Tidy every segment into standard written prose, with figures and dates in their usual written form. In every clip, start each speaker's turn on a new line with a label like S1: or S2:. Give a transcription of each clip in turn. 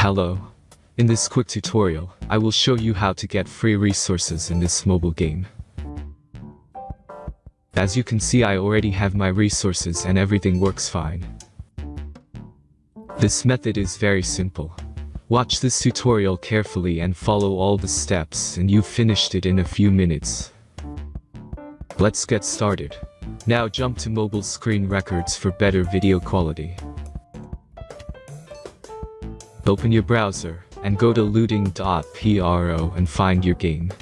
S1: Hello. In this quick tutorial, I will show you how to get free resources in this mobile game. As you can see, I already have my resources and everything works fine. This method is very simple. Watch this tutorial carefully and follow all the steps and you've finished it in a few minutes. Let's get started. Now jump to mobile screen records for better video quality. Open your browser and go to looting.Pro and find your game.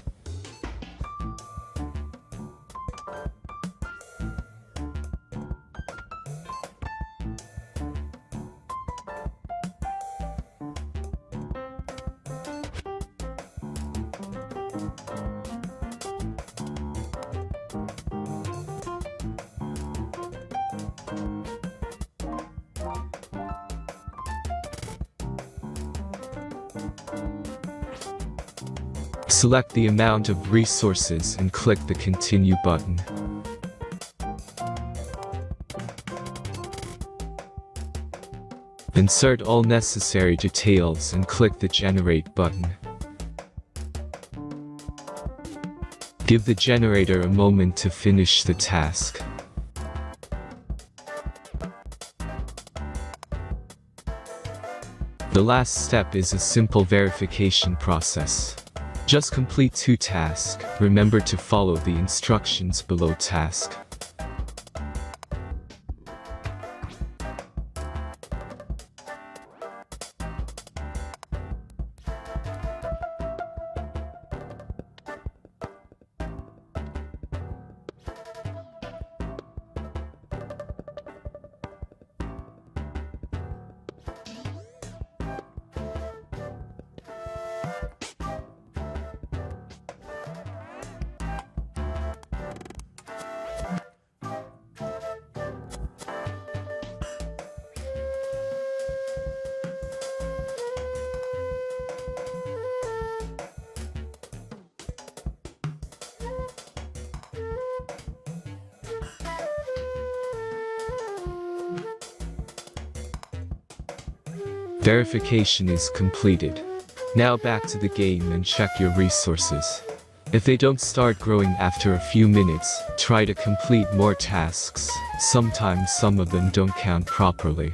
S1: Select the amount of resources and click the Continue button. Insert all necessary details and click the Generate button. Give the generator a moment to finish the task. The last step is a simple verification process. Just complete 2 tasks. Remember to follow the instructions below task. Verification is completed. Now back to the game and check your resources. If they don't start growing after a few minutes, try to complete more tasks. Sometimes some of them don't count properly.